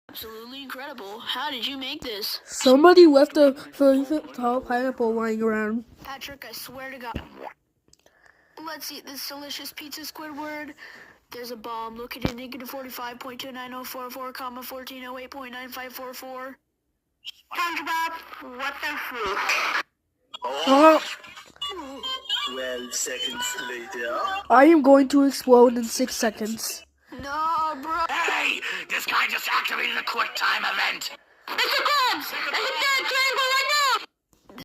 Absolutely incredible. How did you make this? Somebody left a 30-foot tall pineapple lying around. Patrick, I swear to God. Let's eat this delicious pizza, Squidward. There's a bomb located negative 45.29044, 1408.9544. SpongeBob, what the freak? Oh, 12 seconds later. I am going to explode in 6 seconds. No, bro. Hey! This guy just activated a quick time event! It's a bomb! I hit that triangle right now!